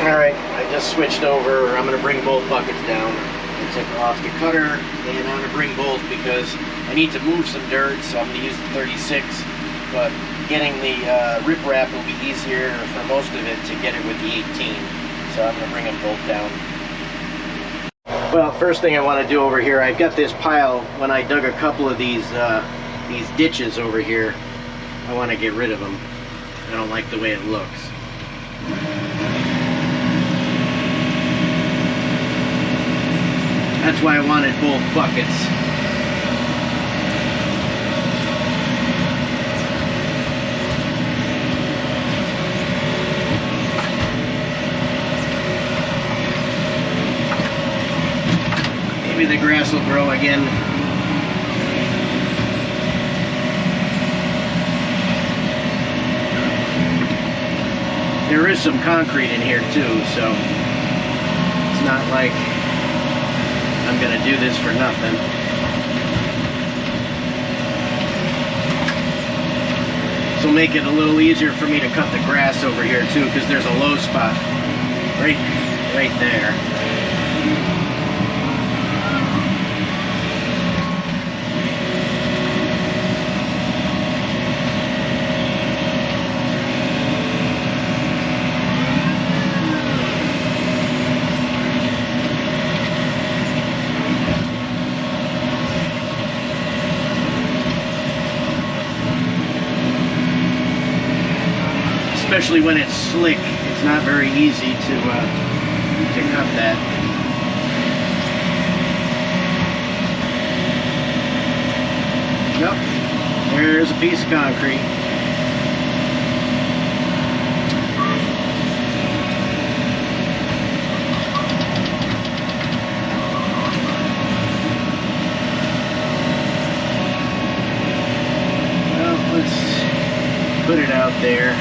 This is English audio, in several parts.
Alright, I just switched over. I'm going to bring both buckets down. I took off the cutter, and I'm going to bring both because I need to move some dirt, so I'm going to use the 36. But getting the riprap will be easier for most of it to get it with the 18. So I'm going to bring them both down. Well, first thing I want to do over here, I've got this pile. When I dug a couple of these ditches over here, I want to get rid of them. I don't like the way it looks. That's why I wanted both buckets. Maybe the grass will grow again. There is some concrete in here too, so it's not like I'm going to do this for nothing. This will make it a little easier for me to cut the grass over here too, because there's a low spot right there. Especially when it's slick, it's not very easy to cut that. Yep, there's a piece of concrete. Well, let's put it out there.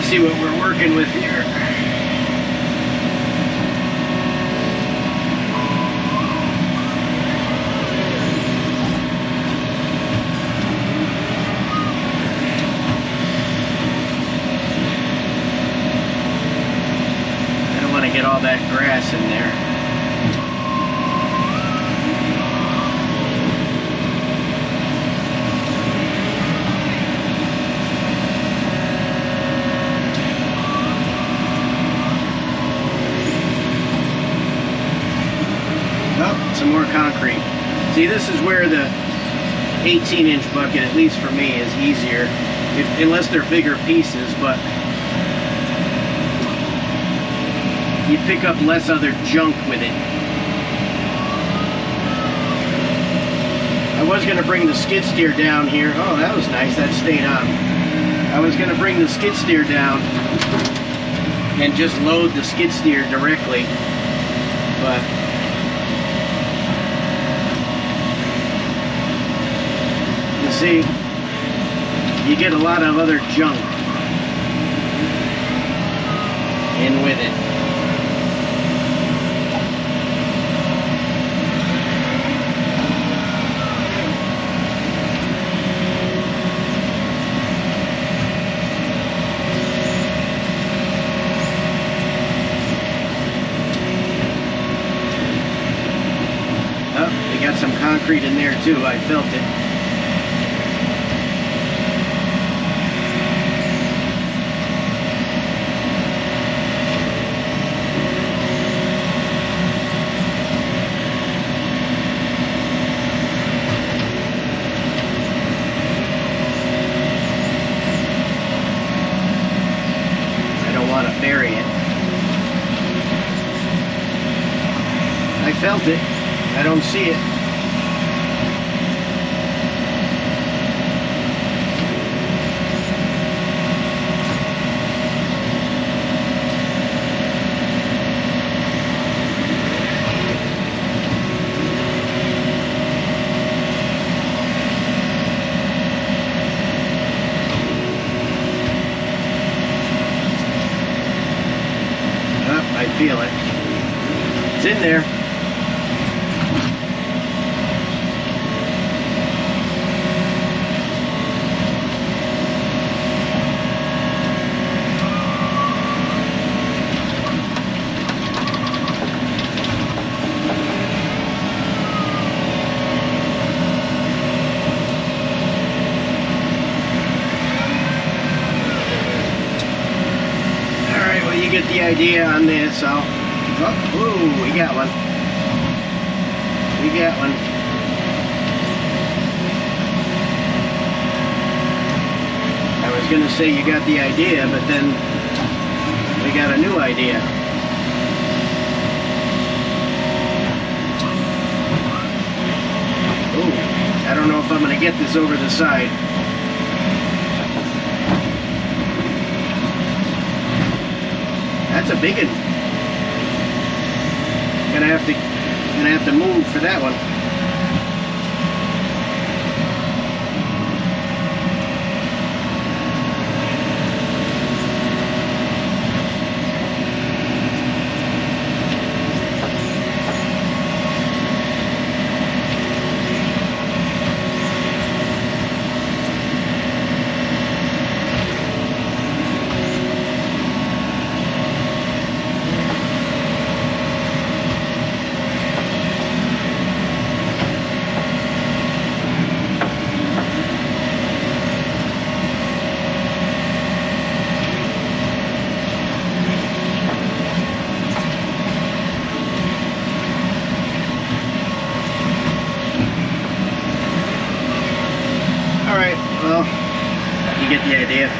See what we're working with here. I don't want to get all that grass in there. Some more concrete. See, this is where the 18-inch bucket, at least for me, is easier, unless they're bigger pieces, but you pick up less other junk with it. I was going to bring the skid steer down here. Oh, that was nice. That stayed on. I was going to bring the skid steer down and just load the skid steer directly, but see, you get a lot of other junk in with it. Oh, they got some concrete in there too, I felt it. Bury it. I felt it. I don't see it. feel it. It's in there. Get the idea on this. We got one. We got one. I was gonna say you got the idea, but then we got a new idea. Ooh, I don't know if I'm gonna get this over the side. That's a big one. Gonna have to move for that one. You get the idea.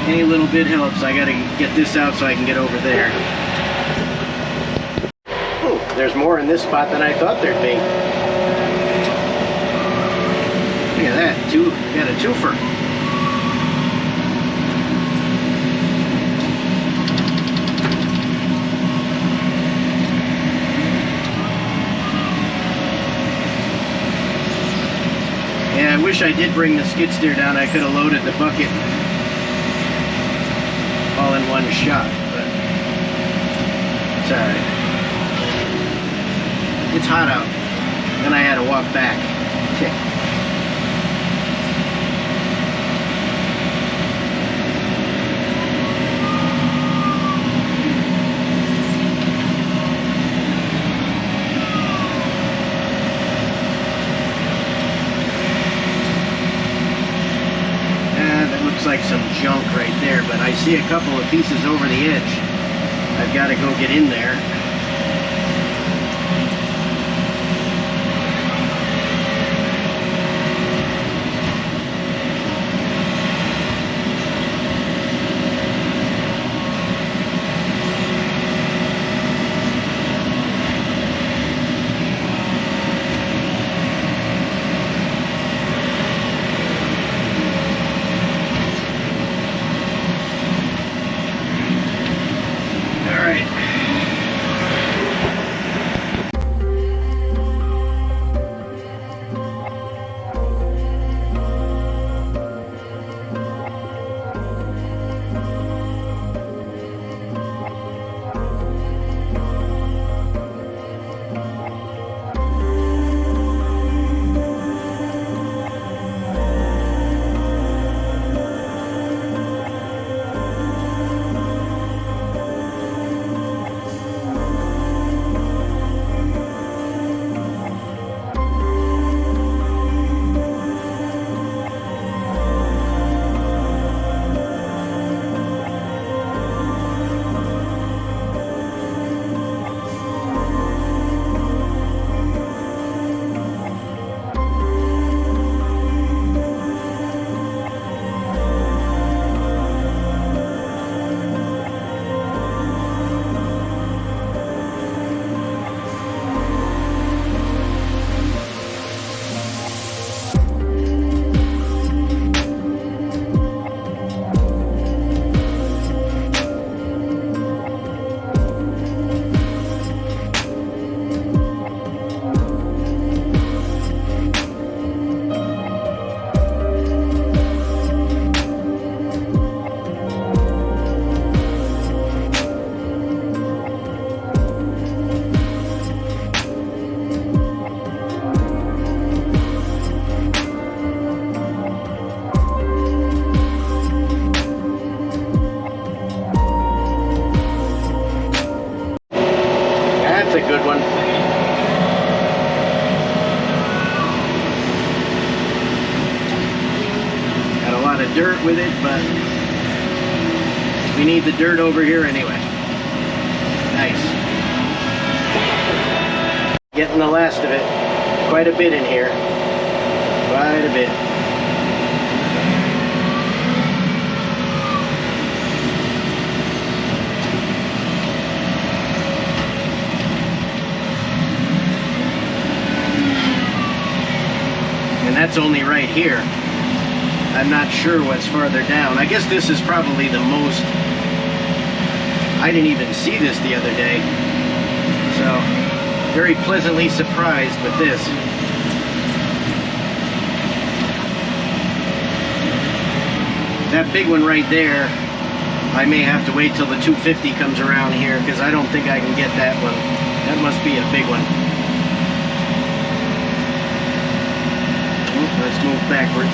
Any little bit helps. I gotta get this out so I can get over there. Oh, there's more in this spot than I thought there'd be. Look at that, got a twofer. Yeah, I wish I did bring the skid steer down. I could have loaded the bucket all in one shot, but it's alright. It's hot out, and I had to walk back. Like some junk right there, but I see a couple of pieces over the edge. I've got to go get in there. dirt with it, but we need the dirt over here anyway. Nice. Getting the last of it. Quite a bit in here. Quite a bit. And that's only right here. I'm not sure what's farther down. I guess this is probably the most... I didn't even see this the other day. So, very pleasantly surprised with this. That big one right there, I may have to wait till the 250 comes around here, because I don't think I can get that one. That must be a big one. Let's move backwards.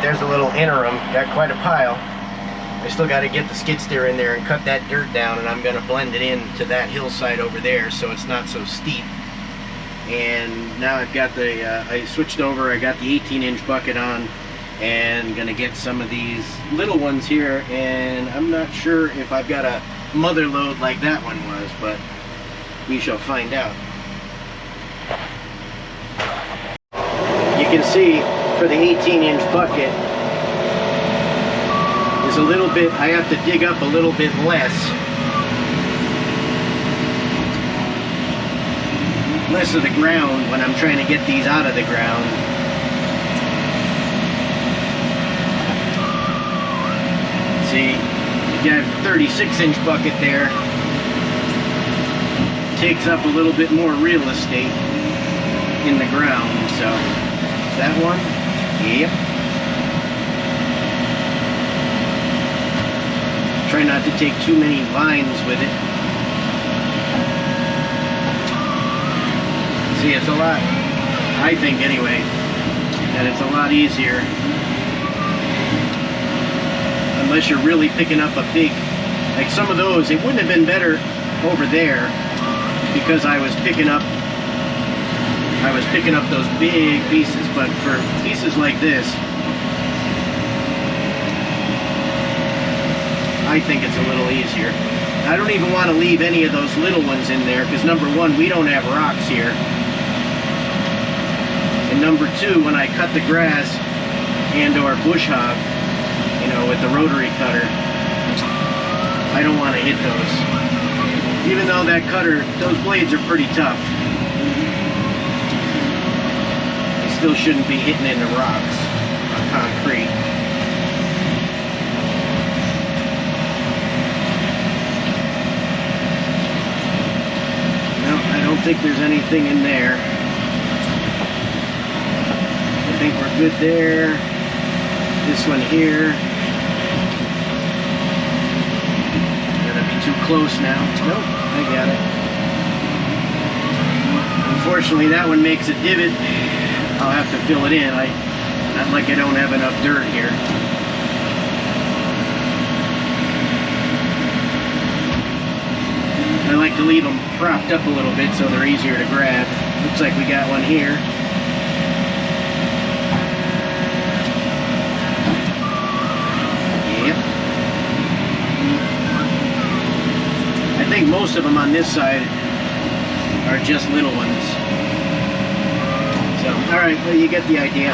There's a little interim, got quite a pile. I still got to get the skid steer in there and cut that dirt down, and I'm going to blend it into that hillside over there so it's not so steep. And now I've got the, I switched over, I got the 18-inch bucket on, and going to get some of these little ones here, and I'm not sure if I've got a mother load like that one was, but we shall find out. You can see for the 18-inch bucket is a little bit, I have to dig up a little bit less of the ground when I'm trying to get these out of the ground. See, if you have a 36-inch bucket there, takes up a little bit more real estate in the ground. So that one, yep. Try not to take too many lines with it. See, it's a lot, I think anyway, that it's a lot easier unless you're really picking up a big, like some of those, it wouldn't have been better over there because I was picking up those big pieces, but for pieces like this, I think it's a little easier. I don't even want to leave any of those little ones in there because number one, we don't have rocks here. And number two, when I cut the grass and or bush hog, you know, with the rotary cutter, I don't want to hit those. Even though that cutter, those blades are pretty tough, they still shouldn't be hitting into rocks or concrete. No, I don't think there's anything in there. I think we're good there. This one here. Gonna be too close now. Nope, I got it. Unfortunately, that one makes a divot. I'll have to fill it in. Not like I don't have enough dirt here. I like to leave them propped up a little bit so they're easier to grab. Looks like we got one here. I think most of them on this side are just little ones. So, alright, well, you get the idea.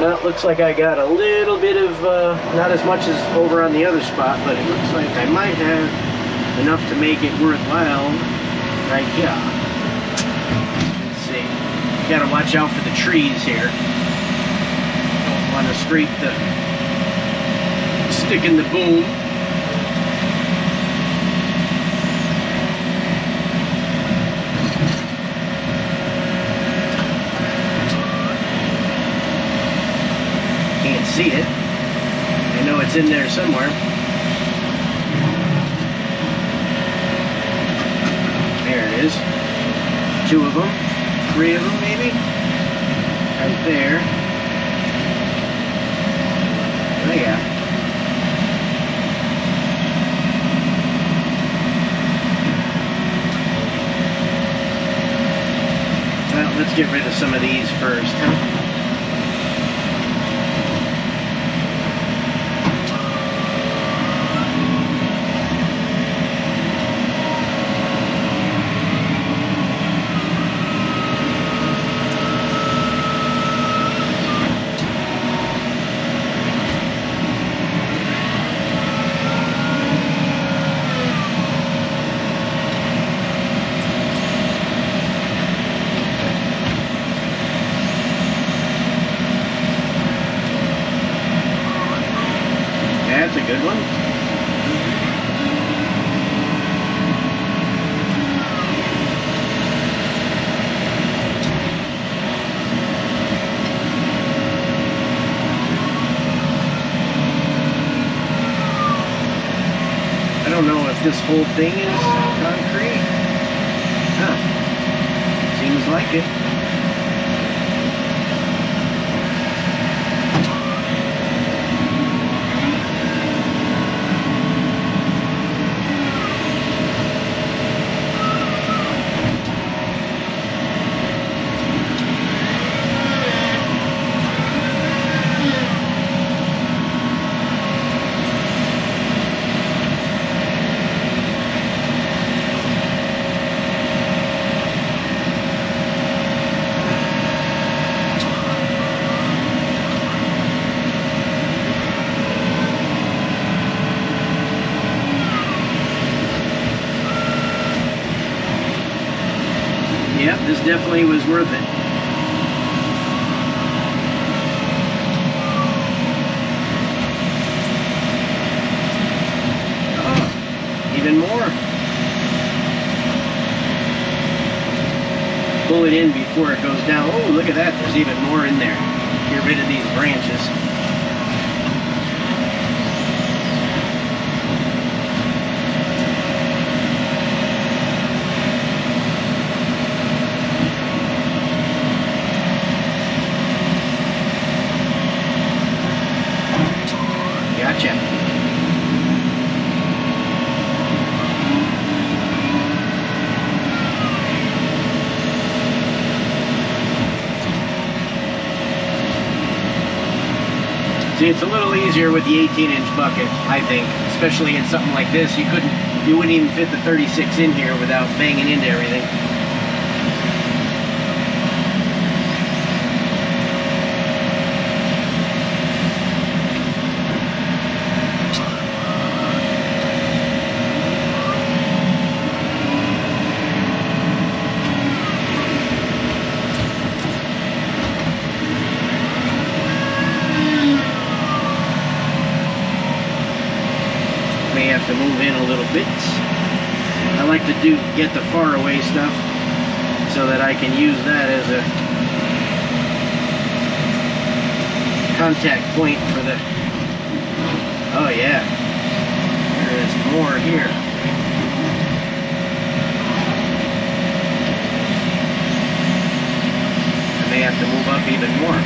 Well, it looks like I got a little bit of, not as much as over on the other spot, but it looks like I might have enough to make it worthwhile right here. Let's see. Gotta watch out for the trees here. Don't want to scrape the stick in the boom. See it. I know it's in there somewhere. There it is. 2 of them. 3 of them maybe? Right there. Oh yeah. Well, let's get rid of some of these first, huh? That's a good one. I don't know if this whole thing is concrete. Huh. Seems like it. Yep, this definitely was worth it. Oh, even more. Pull it in before it goes down. Oh, look at that. There's even more in there. Get rid of these branches. Gotcha. See, it's a little easier with the 18-inch bucket, I think. Especially in something like this, you wouldn't even fit the 36 in here without banging into everything. in a little bit. I like to get the far away stuff so that I can use that as a contact point for the... Oh yeah, there is more here. I may have to move up even more.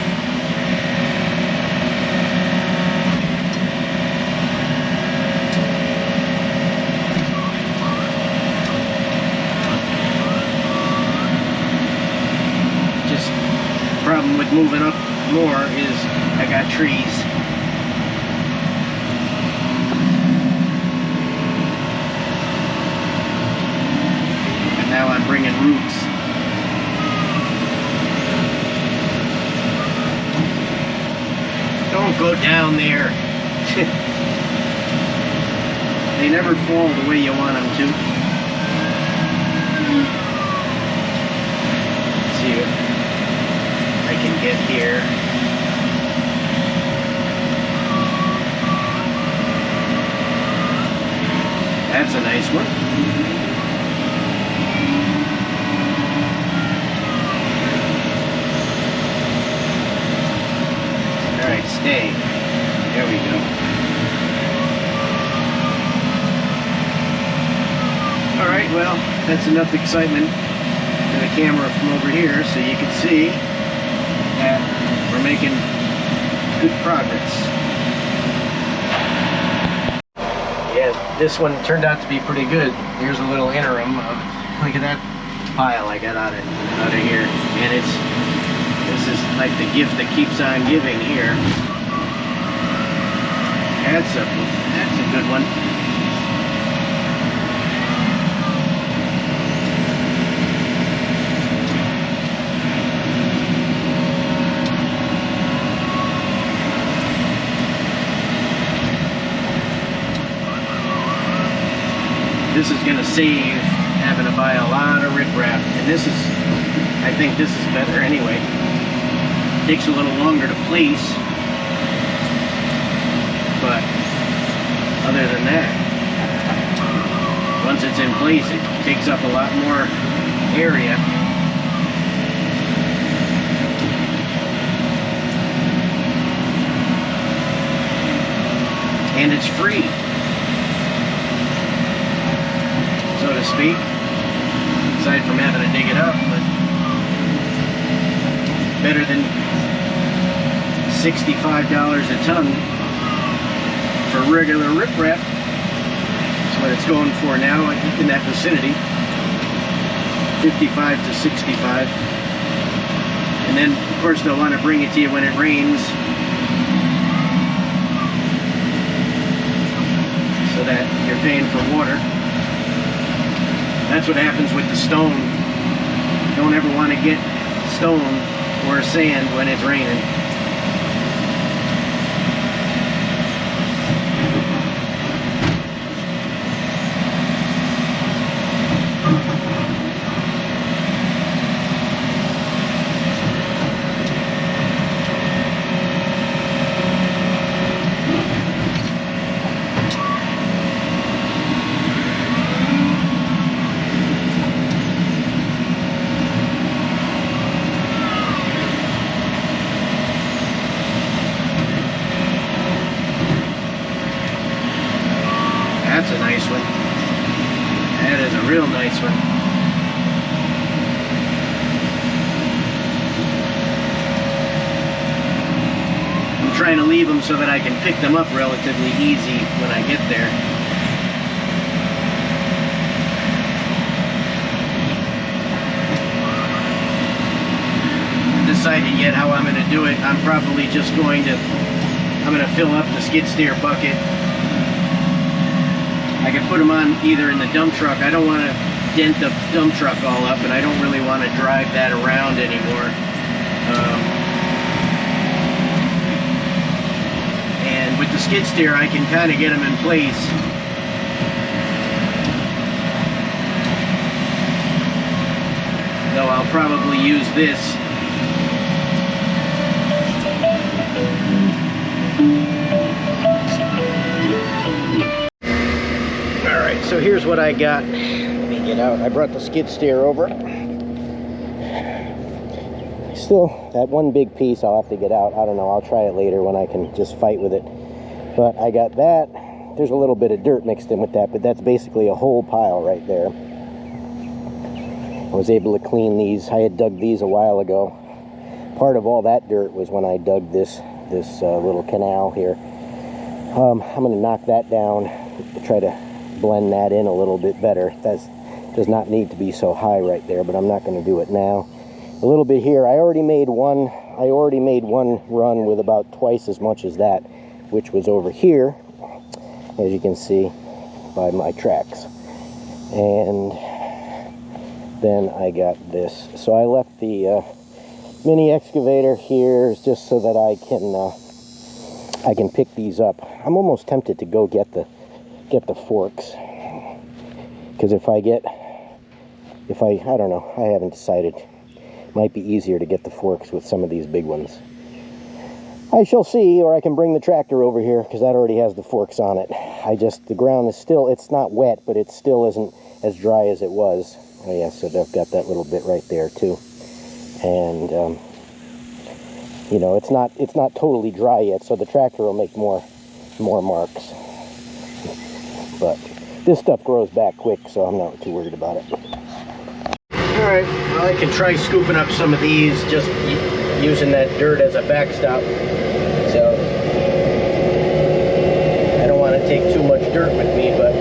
Problem with moving up more is I got trees. And now I'm bringing roots. Don't go down there. They never fall the way you want them to. Let's see if I can get here. That's a nice one. Alright, stay. There we go. Alright, well, that's enough excitement for the camera from over here so you can see that we're making good progress. Yeah, this one turned out to be pretty good. Here's a little interim of, look at that pile I got out of here. And this is like the gift that keeps on giving here. That's a good one. This is going to save having to buy a lot of riprap, and this is, I think this is better anyway. It takes a little longer to place, but other than that, once it's in place, it takes up a lot more area. And it's free, so to speak, aside from having to dig it up, but better than $65 a ton for regular riprap. That's what it's going for now, I think, in that vicinity, 55 to 65. And then, of course, they'll want to bring it to you when it rains, so that you're paying for water. That's what happens with the stone. You don't ever want to get stone or sand when it's raining. That's a nice one. That is a real nice one. I'm trying to leave them so that I can pick them up relatively easy when I get there. I haven't decided yet how I'm going to do it. I'm probably just going to fill up the skid steer bucket. I can put them on either in the dump truck. I don't want to dent the dump truck all up, and I don't really want to drive that around anymore. And with the skid steer, I can kind of get them in place. Though I'll probably use this. here's what I got. Let me get out. I brought the skid steer over. Still, that one big piece I'll have to get out. I don't know, I'll try it later when I can just fight with it. But I got that. There's a little bit of dirt mixed in with that, but that's basically a whole pile right there. I was able to clean these. I had dug these a while ago. Part of all that dirt was when I dug this little canal here. I'm going to knock that down, try to blend that in a little bit better. That does not need to be so high right there, but I'm not going to do it now. A little bit here. I already made one run with about twice as much as that, which was over here, as you can see by my tracks. And then I got this. So I left the mini excavator here just so that I can pick these up. I'm almost tempted to go get the forks, because I don't know, I haven't decided. Might be easier to get the forks with some of these big ones. I shall see, or I can bring the tractor over here because that already has the forks on it. The ground is still, it's not wet, but it still isn't as dry as it was. Oh yeah, so I've got that little bit right there too. And you know, it's not totally dry yet, so the tractor will make more marks. But this stuff grows back quick, so I'm not too worried about it. Alright, well, I can try scooping up some of these, just using that dirt as a backstop. So, I don't want to take too much dirt with me, but...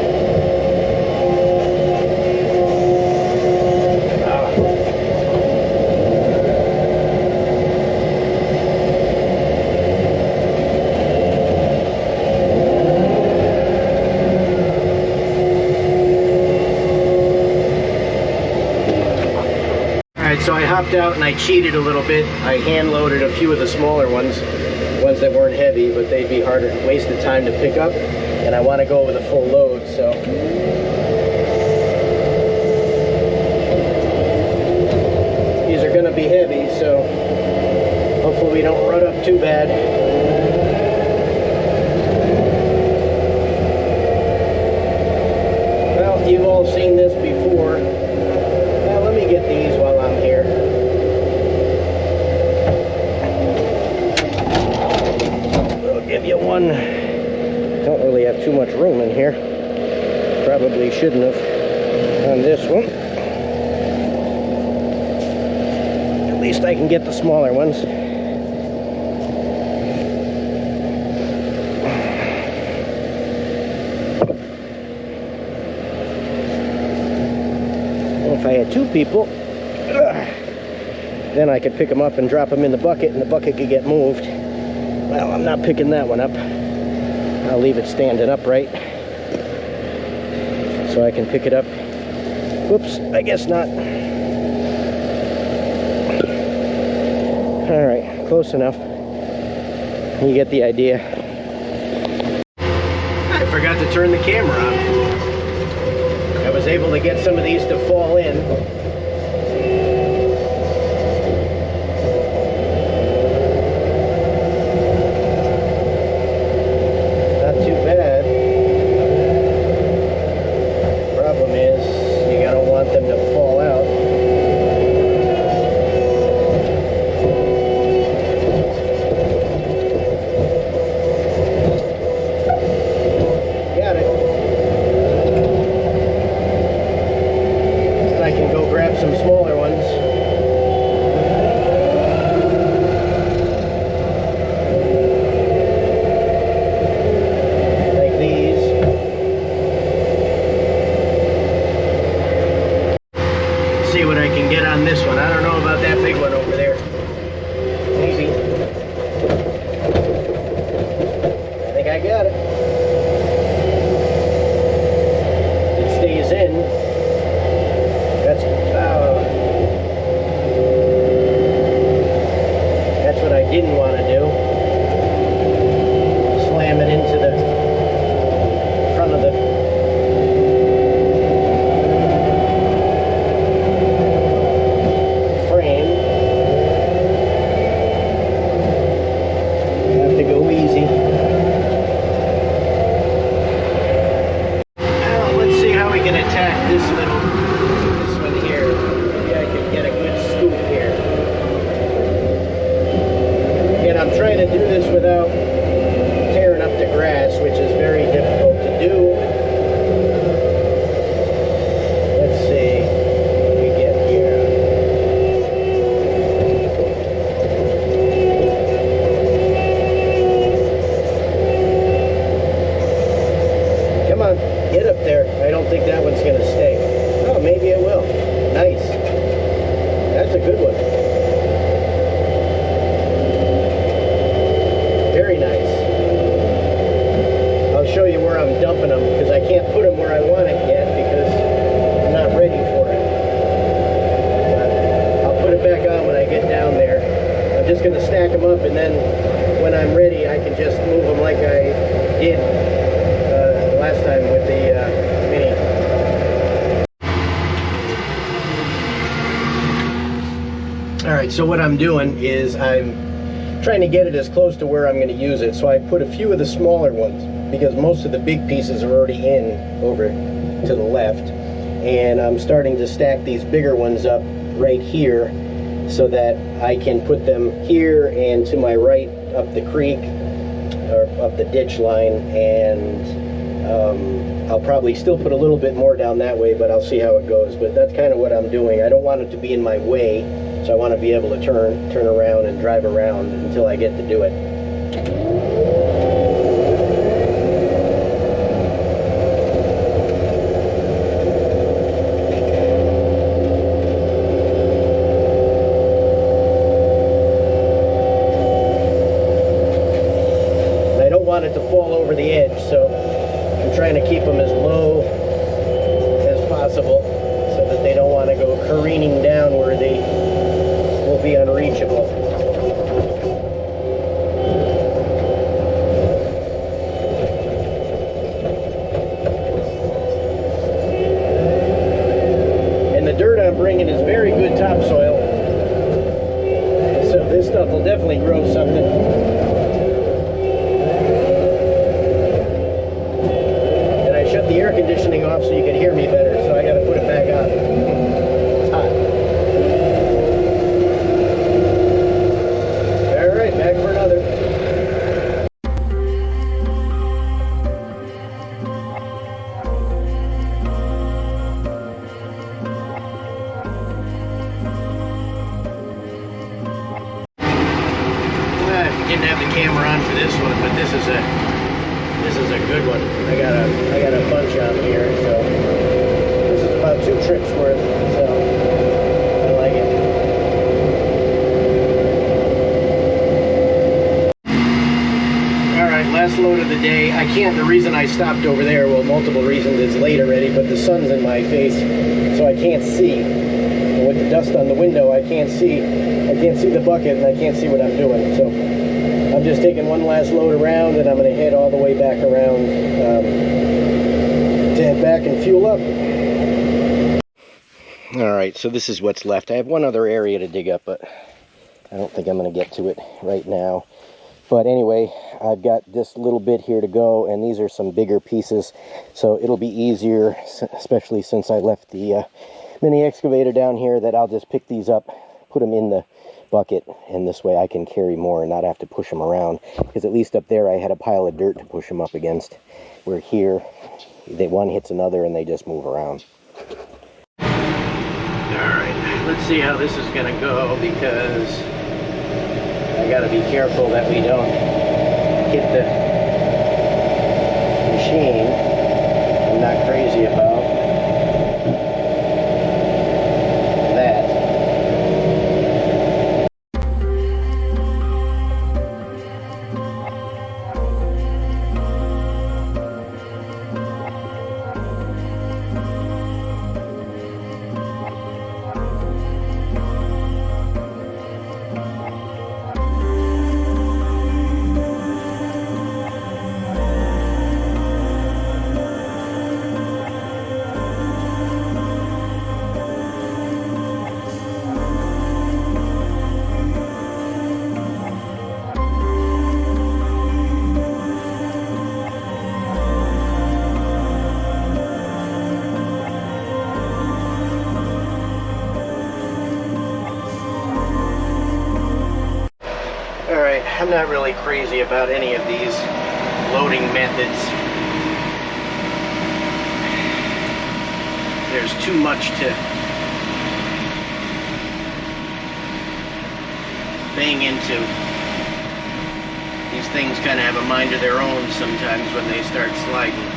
So I hopped out and I cheated a little bit. I hand loaded a few of the smaller ones that weren't heavy, but they'd be harder, waste of time to pick up, and I want to go with a full load, so. These are going to be heavy, so hopefully we don't rut up too bad. Well, you've all seen this before. Now let me get these while I'm here. I'll give you one. Don't really have too much room in here. Probably shouldn't have on this one. At least I can get the smaller ones. If I had two people, then I could pick them up and drop them in the bucket, and the bucket could get moved. Well, I'm not picking that one up. I'll leave it standing upright so I can pick it up. Whoops, I guess not. All right, close enough. You get the idea. I forgot to turn the camera on. I was able to get some of these to fall in. Not too bad. Problem is, you don't want them to fall out. Got it. I can go grab some smaller ones. Like these. See what I can get on this one. I don't know about that big one over there. Maybe. I think I got it. It stays in. That's what I didn't want to do. Slam it into the front of the frame. nice. That's a good one. Very nice. I'll show you where I'm dumping them because I can't put them where I want it yet because I'm not ready for it. But I'll put it back on when I get down there. I'm just going to stack them up, and then when I'm ready I can just move them like I did last time with the Mini. Alright, so what I'm doing is I'm trying to get it as close to where I'm going to use it. So I put a few of the smaller ones because most of the big pieces are already in over to the left. And I'm starting to stack these bigger ones up right here so that I can put them here and to my right up the creek or up the ditch line, and I'll probably still put a little bit more down that way, but I'll see how it goes. But that's kind of what I'm doing. I don't want it to be in my way, so I want to be able to turn around and drive around until I get to do it. Want it to fall over the edge, so I'm trying to keep them as low as possible so that they don't want to go careening down where they will be unreachable. And the dirt I'm bringing is very good topsoil, so this stuff will definitely grow something. Shut the air conditioning off so you can hear me better, so I got to put it back on. It's hot. All right, back for another. I didn't have the camera on for this one, but this is a good one. I got a bunch on here, so this is about 2 trips worth, so I like it. Alright, last load of the day. The reason I stopped over there, well, multiple reasons, it's late already, but the sun's in my face, so I can't see. And with the dust on the window, I can't see the bucket, and I can't see what I'm doing, so I'm just taking one last load around, and I'm going to head all the way back around to head back and fuel up. Alright, so this is what's left. I have one other area to dig up, but I don't think I'm going to get to it right now. But anyway, I've got this little bit here to go, and these are some bigger pieces, so it'll be easier, especially since I left the mini excavator down here, that I'll just pick these up, put them in the bucket, and this way I can carry more and not have to push them around, because at least up there I had a pile of dirt to push them up against, where here one hits another and they just move around. Alright, let's see how this is going to go, because I got to be careful that we don't hit the machine. I'm not crazy about that. I'm not really crazy about any of these loading methods. There's too much to bang into. These things kind of have a mind of their own sometimes when they start sliding.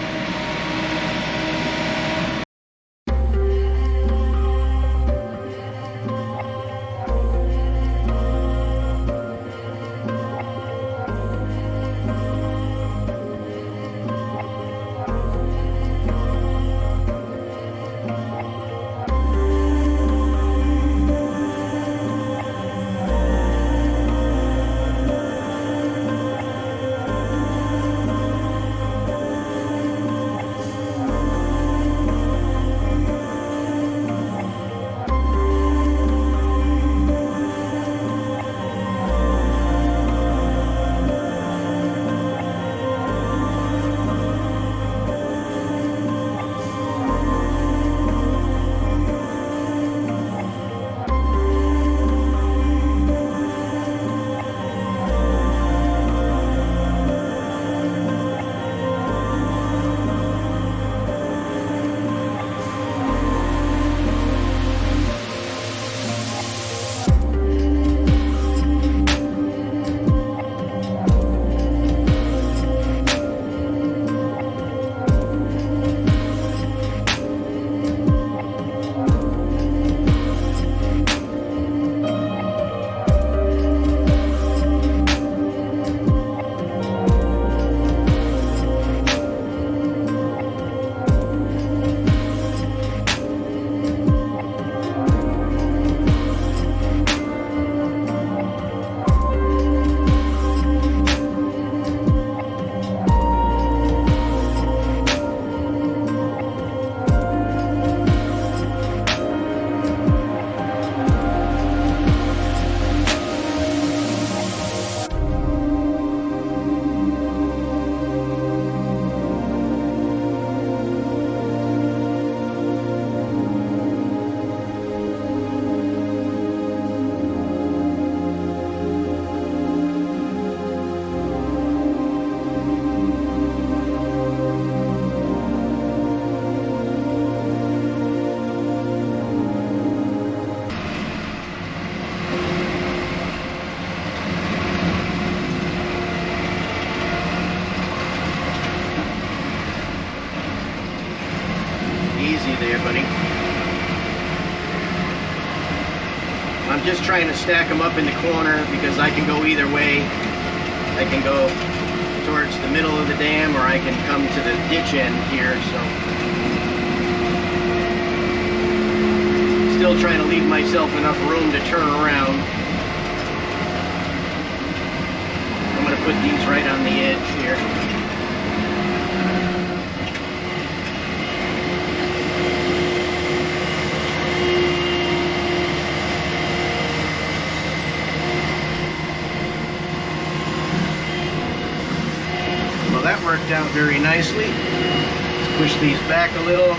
I'm just trying to stack them up in the corner because I can go either way. I can go towards the middle of the dam, or I can come to the ditch end here, so still trying to leave myself enough room to turn around. I'm going to put these right on the edge here. Well, that worked out very nicely. Let's push these back a little.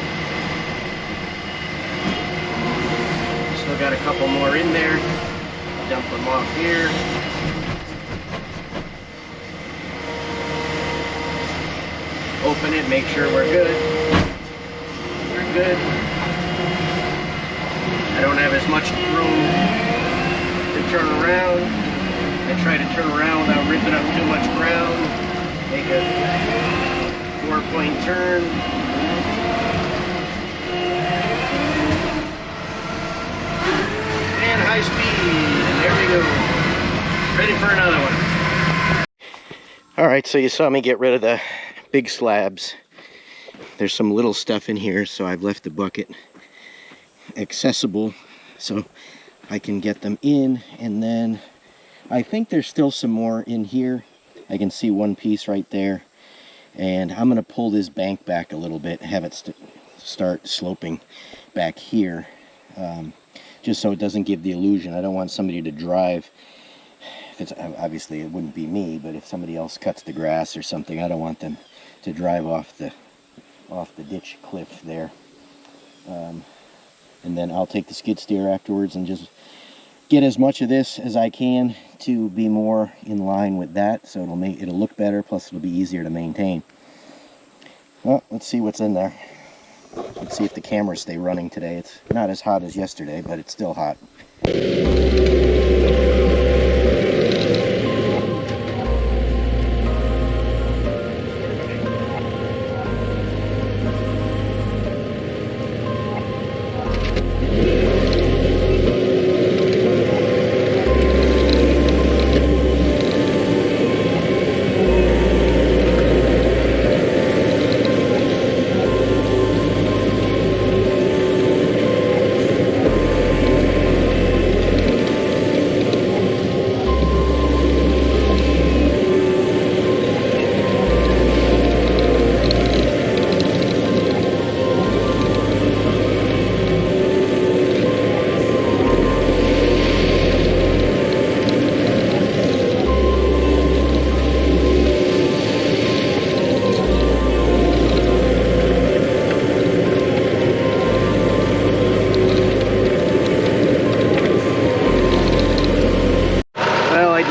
Still got a couple more in there. Dump them off here. Open it, make sure we're good. We're good. I don't have as much room to turn around. I try to turn around without ripping up too much ground. Make a 4-point turn. And high speed. And there we go. Ready for another one. Alright, so you saw me get rid of the big slabs. There's some little stuff in here, so I've left the bucket accessible so I can get them in. And then I think there's still some more in here. I can see one piece right there, and I'm going to pull this bank back a little bit, have it start sloping back here, just so it doesn't give the illusion. I don't want somebody to drive. If it's, obviously it wouldn't be me, but if somebody else cuts the grass or something, I don't want them to drive off the ditch cliff there. And then I'll take the skid steer afterwards and just get as much of this as I can to be more in line with that, so it'll look better, plus it'll be easier to maintain. Well, let's see what's in there. Let's see if the cameras stay running today. It's not as hot as yesterday, but it's still hot.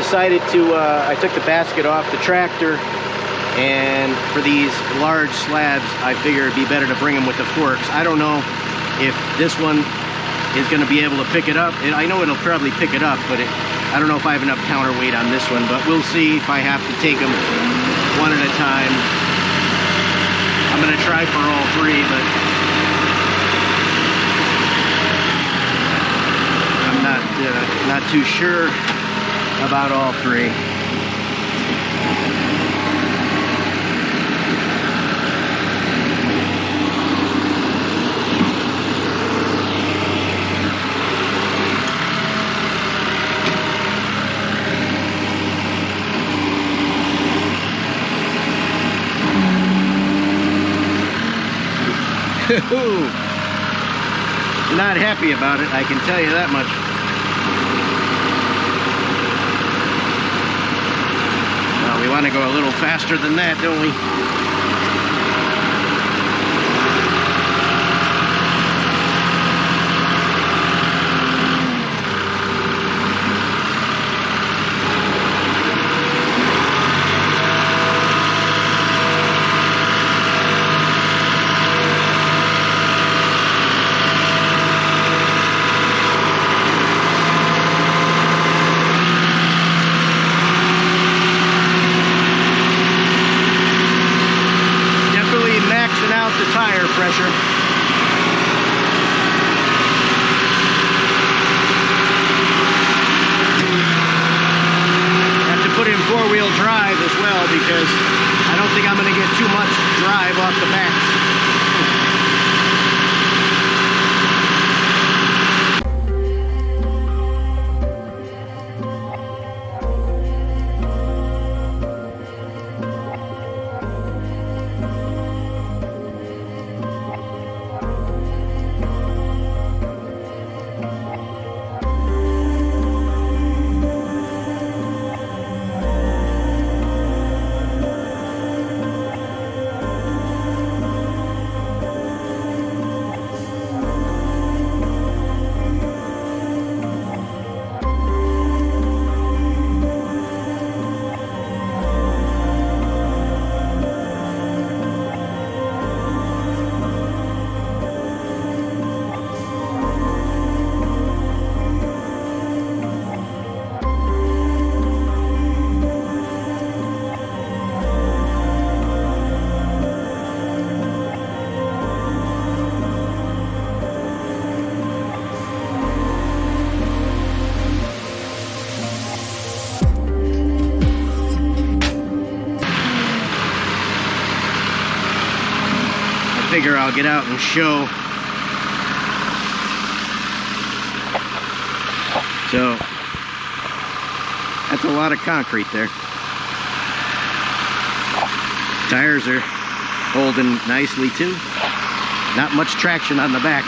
Decided to, I took the basket off the tractor, and for these large slabs, I figure it'd be better to bring them with the forks. I don't know if this one is going to be able to pick it up. I know it'll probably pick it up, but I don't know if I have enough counterweight on this one, but we'll see if I have to take them one at a time. I'm going to try for all three, but I'm not too sure about all three. Not happy about it, I can tell you that much. We want to go a little faster than that, don't we? figure I'll get out and show. So that's a lot of concrete there. Tires are holding nicely too. Not much traction on the back.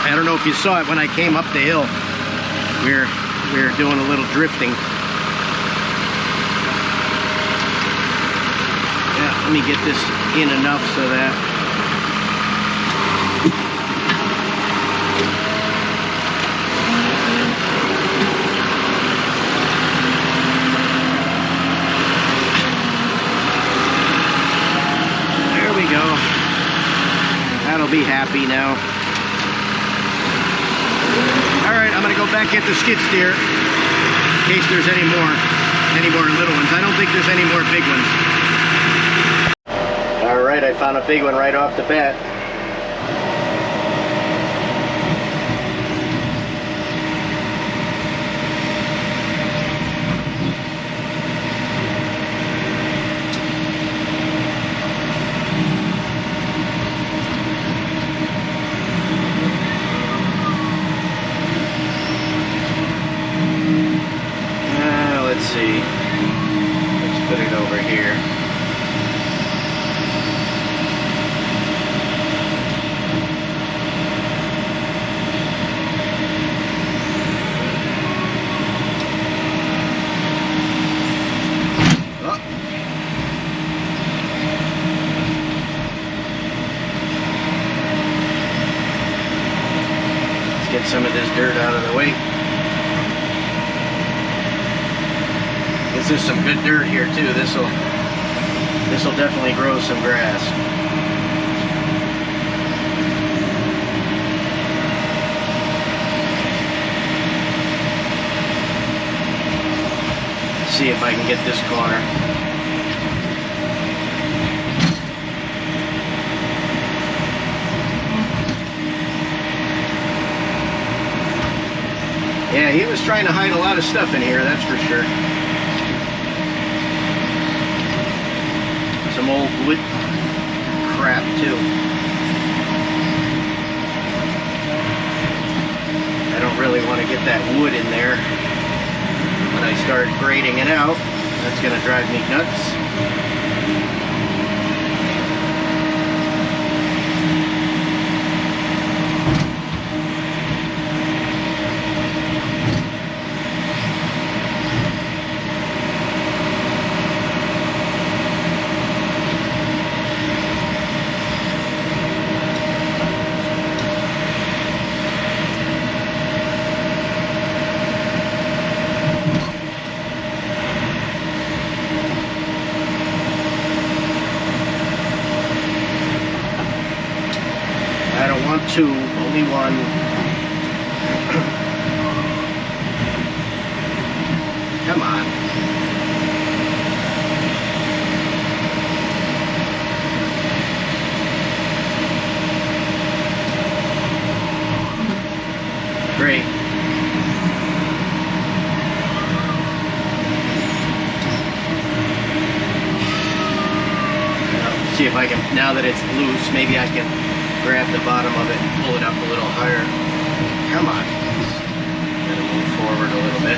I don't know if you saw it when I came up the hill. We were doing a little drifting. Yeah, let me get this in enough so that there we go. That'll be happy now. Alright, I'm gonna go back get the skid steer in case there's any more little ones. I don't think there's any more big ones. Alright, I found a big one right off the bat. Let's see. Let's put it over here. Oh. Let's get some of this dirt out of the way. This is some good dirt here too. This'll definitely grow some grass. Let's see if I can get this corner. Yeah, he was trying to hide a lot of stuff in here, that's for sure. Some old wood crap too. I don't really want to get that wood in there when I start grading it out. That's going to drive me nuts. Two, only one. Come on. Great. Now, see if I can, now that it's loose, maybe I can grab the bottom of it and pull it up a little higher. Come on. Gotta move forward a little bit.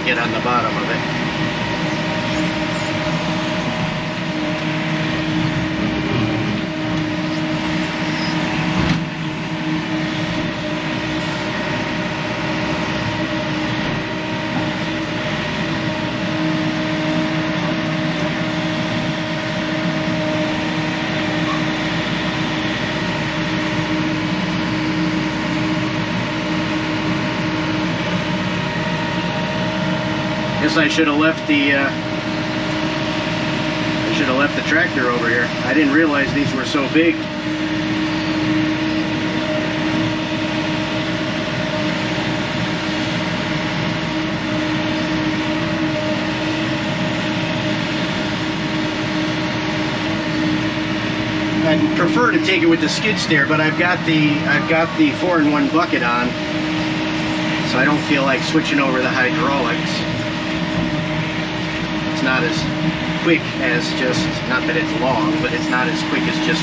Get on the bottom of it. Guess I should have left the should have left the tractor over here. I didn't realize these were so big. I'd prefer to take it with the skid steer, but I've got the 4-in-1 bucket on, so I don't feel like switching over the hydraulics. It's not as quick as just, not that it's long, but it's not as quick as just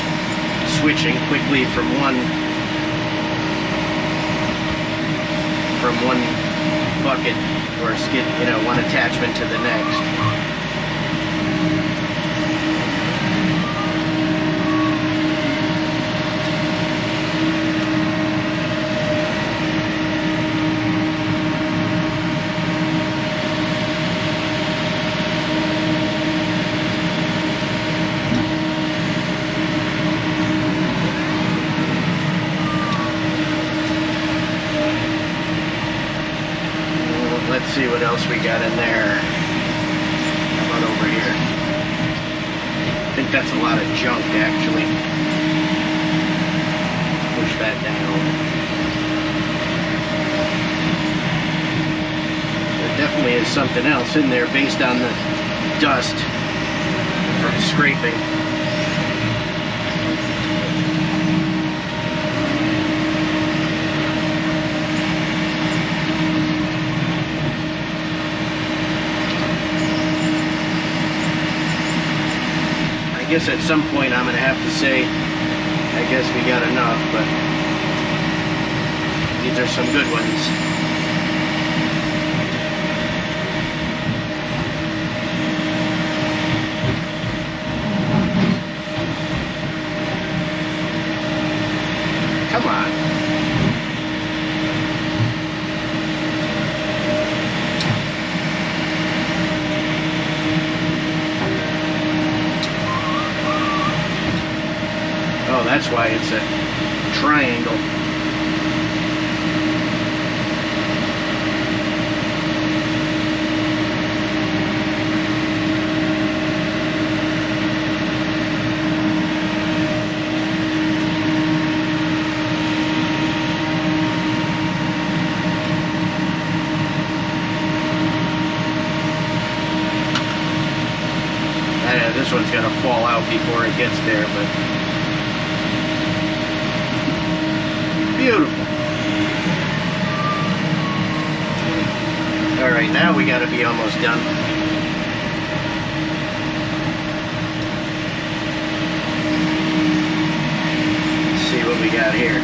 switching quickly from one bucket or skid, you know, one attachment to the next. Let's see what else we got in there. How about over here? I think that's a lot of junk, actually. Push that down. There definitely is something else in there based on the dust from scraping. I guess at some point I'm going to have to say, I guess we got enough, but these are some good ones. Come on. Oh, that's why it's a triangle. This one's gonna fall out before it gets there, but beautiful. Alright, now we gotta be almost done. Let's see what we got here.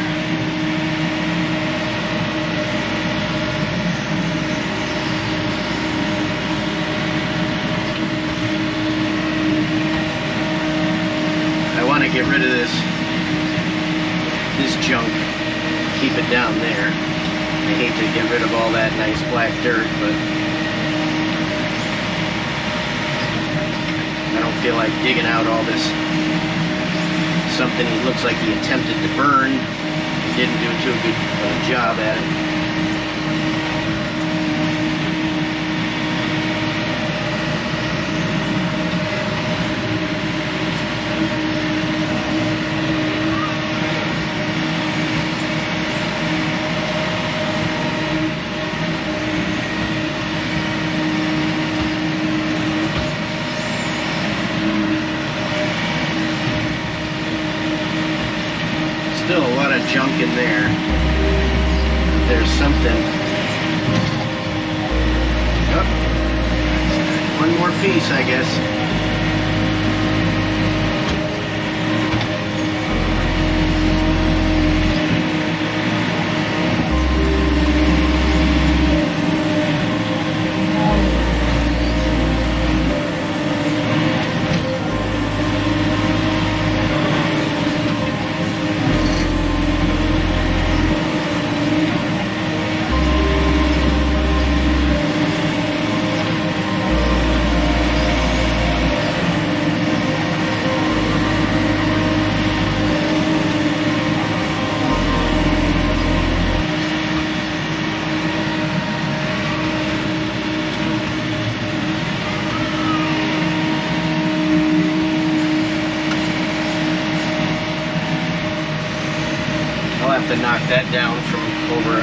I want to get rid of this junk. Keep it down there. I hate to get rid of all that nice black dirt, but I don't feel like digging out all this. Something he looks like he attempted to burn. He didn't do too good a job at it. Still a lot of junk in there. There's something. Oh, one more piece, I guess.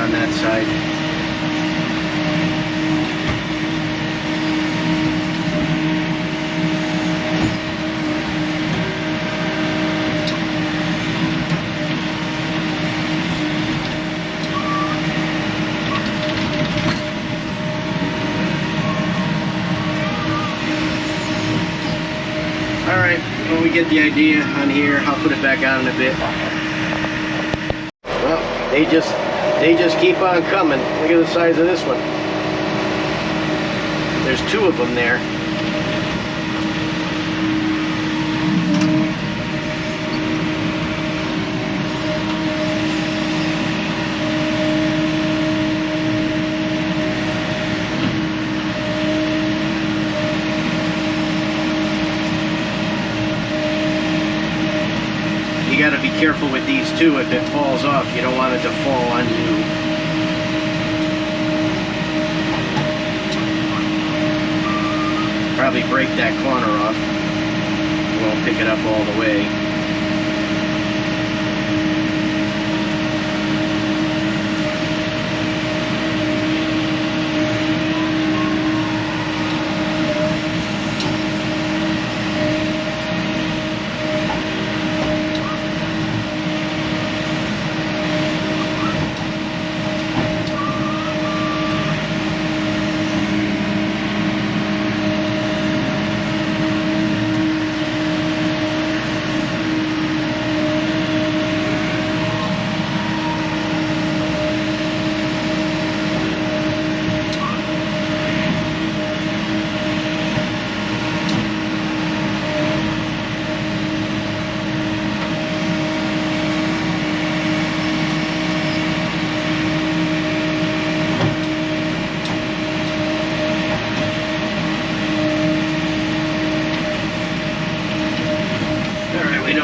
on that side. Alright, well, we get the idea on here. I'll put it back on in a bit. Well, they just keep on coming. Look at the size of this one. There's two of them there. You got to be careful with these too. If it falls off, you don't want it to fall on you. Probably break that corner off. Won't pick it up all the way.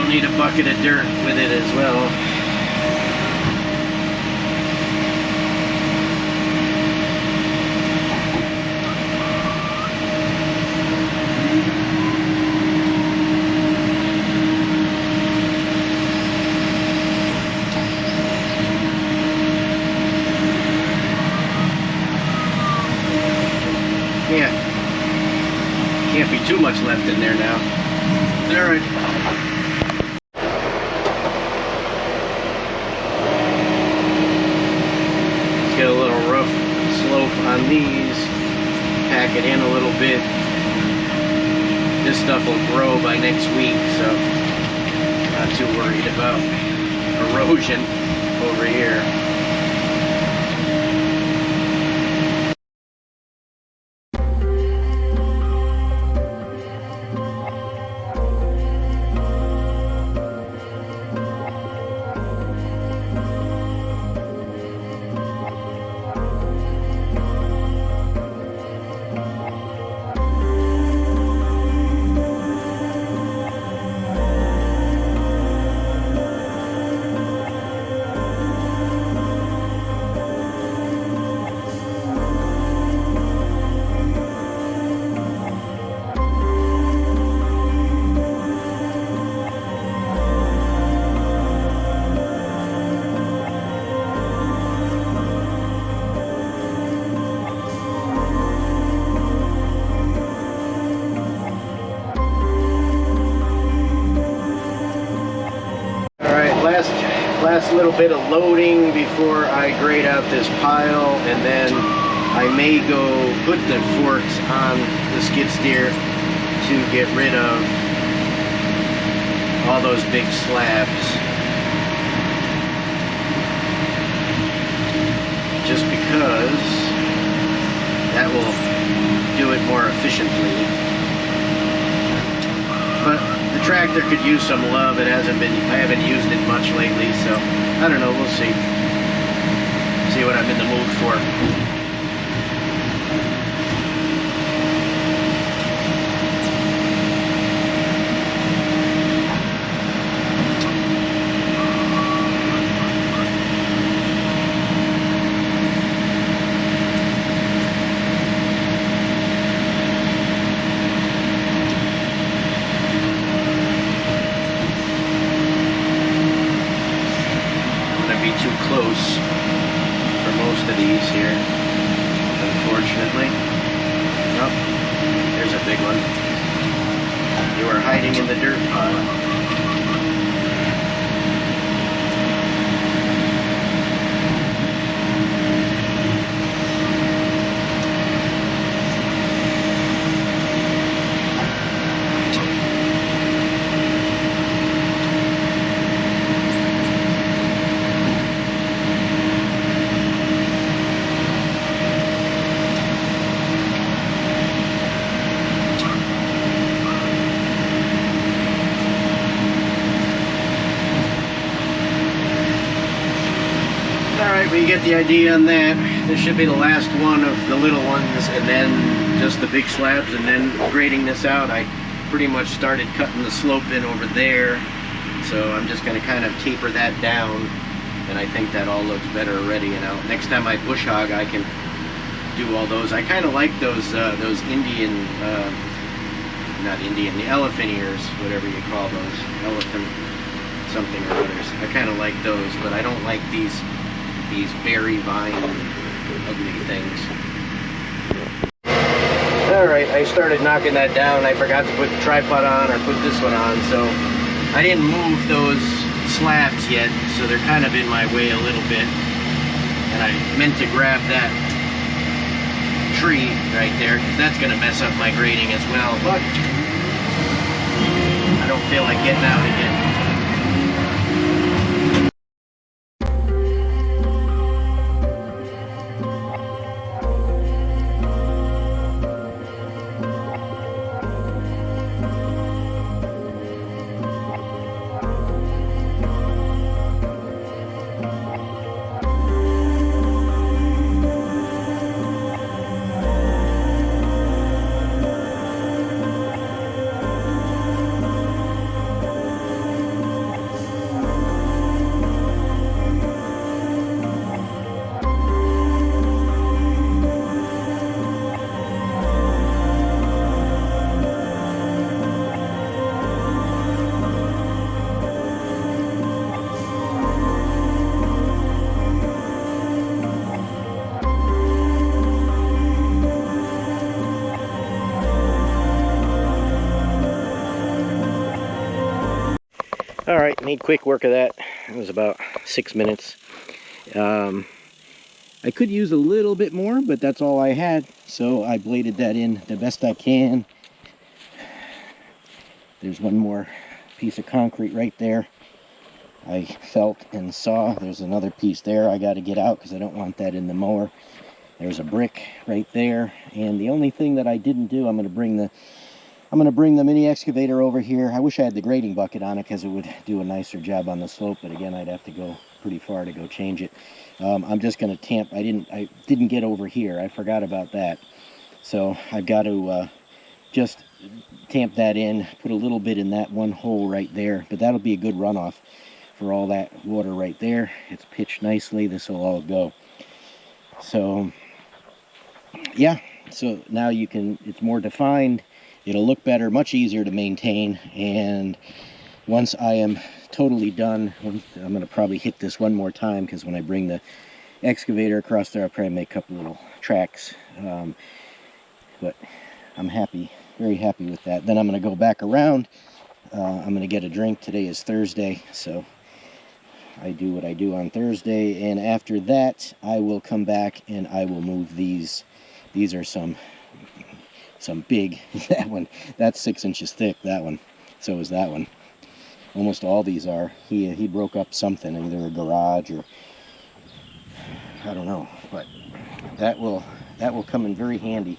Need a bucket of dirt with it as well. Can't be too much left in there now. All right. Get a little rough slope on these, pack it in a little bit. This stuff will grow by next week, so not too worried about erosion over here. Last little bit of loading before I grade out this pile, and then I may go put the forks on the skid steer to get rid of all those big slabs. Just because that will do it more efficiently. But the tractor could use some love. I haven't used it much lately, so I don't know, we'll see. See what I'm in the mood for. Too close for big one. They were hiding in the dirt pile. You get the idea on that. This should be the last one of the little ones, and then just the big slabs, and then grading this out. I pretty much started cutting the slope in over there, so I'm just going to kind of taper that down, and I think that all looks better already. And next time I bush hog, I can do all those. I kind of like those Indian, not Indian, the elephant ears, whatever you call those, elephant something or others. I kind of like those, but I don't like these berry vine ugly things. Alright, I started knocking that down. I forgot to put the tripod on or put this one on, so I didn't move those slabs yet, so they're kind of in my way a little bit. And I meant to grab that tree right there, because that's going to mess up my grading as well, but I don't feel like getting out again. Alright, made quick work of that. It was about 6 minutes. I could use a little bit more, but that's all I had, so I bladed that in the best I can. There's one more piece of concrete right there. I felt and saw there's another piece there I got to get out because I don't want that in the mower. There's a brick right there, and the only thing that I didn't do, I'm going to bring the mini excavator over here. I wish I had the grading bucket on it because it would do a nicer job on the slope, but again, I'd have to go pretty far to go change it. I'm just going to tamp. I didn't get over here. I forgot about that. So I've got to just tamp that in, put a little bit in that one hole right there, but that'll be a good runoff for all that water right there. It's pitched nicely. This will all go. So yeah, so now you can, it's more defined. It'll look better, much easier to maintain, and once I am totally done, I'm going to probably hit this one more time, because when I bring the excavator across there, I'll probably make a couple little tracks, but I'm happy, very happy with that. Then I'm going to go back around. I'm going to get a drink. Today is Thursday, so I do what I do on Thursday, and after that, I will come back and I will move these. These are some big, that one, that's 6 inches thick, that one. So is that one. Almost all these are. He broke up something, either a garage or, I don't know, but that will come in very handy.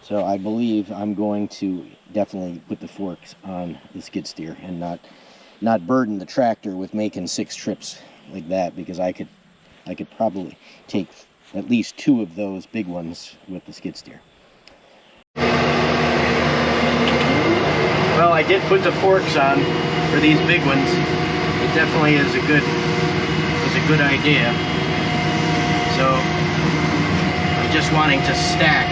So I believe I'm going to definitely put the forks on the skid steer and not burden the tractor with making 6 trips like that, because I could probably take at least 2 of those big ones with the skid steer. Well, I did put the forks on for these big ones. It definitely is a good idea. So I'm just wanting to stack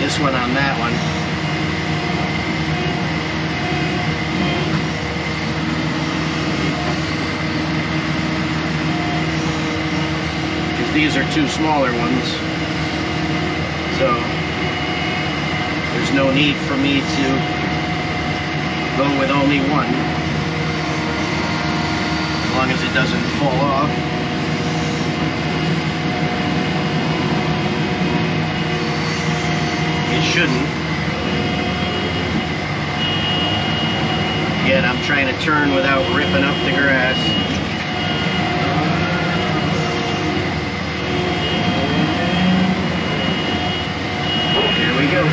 this one on that one. Because these are 2 smaller ones. So So there's no need for me to go with only one, as long as it doesn't fall off. It shouldn't. Yet I'm trying to turn without ripping up the grass. Here we go.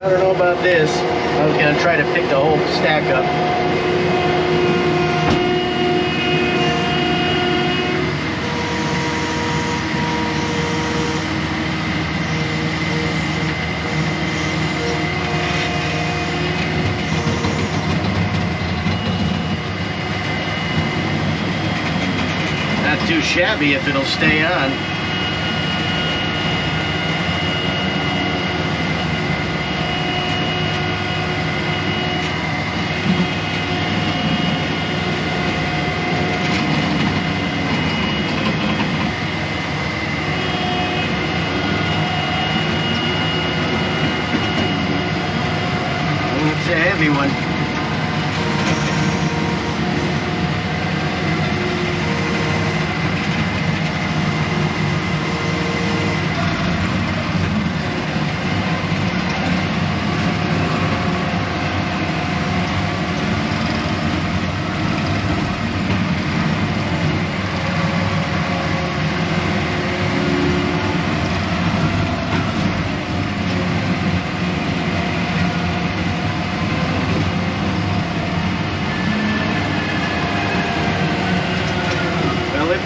I don't know about this. I was going to try to pick the whole stack up. Not too shabby if it'll stay on. It's a heavy one.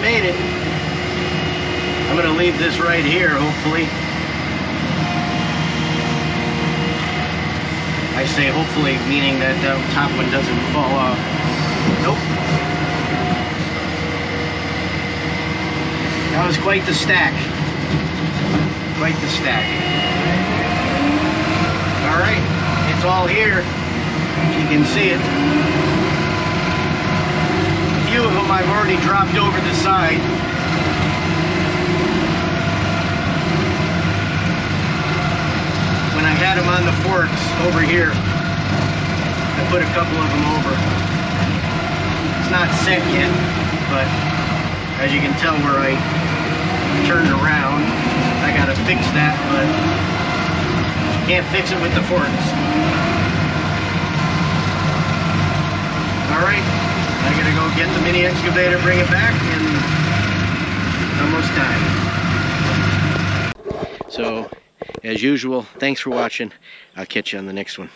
Made it. I'm going to leave this right here, hopefully. I say hopefully, meaning that the top one doesn't fall off. Nope. That was quite the stack. Quite the stack. Alright, it's all here. You can see it. Few of them I've already dropped over the side. When I had them on the forks over here, I put a couple of them over. It's not set yet, but as you can tell where I turned around, I gotta fix that, but can't fix it with the forks. Alright. I gotta go get the mini excavator, bring it back, and almost time. So, as usual, thanks for watching. I'll catch you on the next one.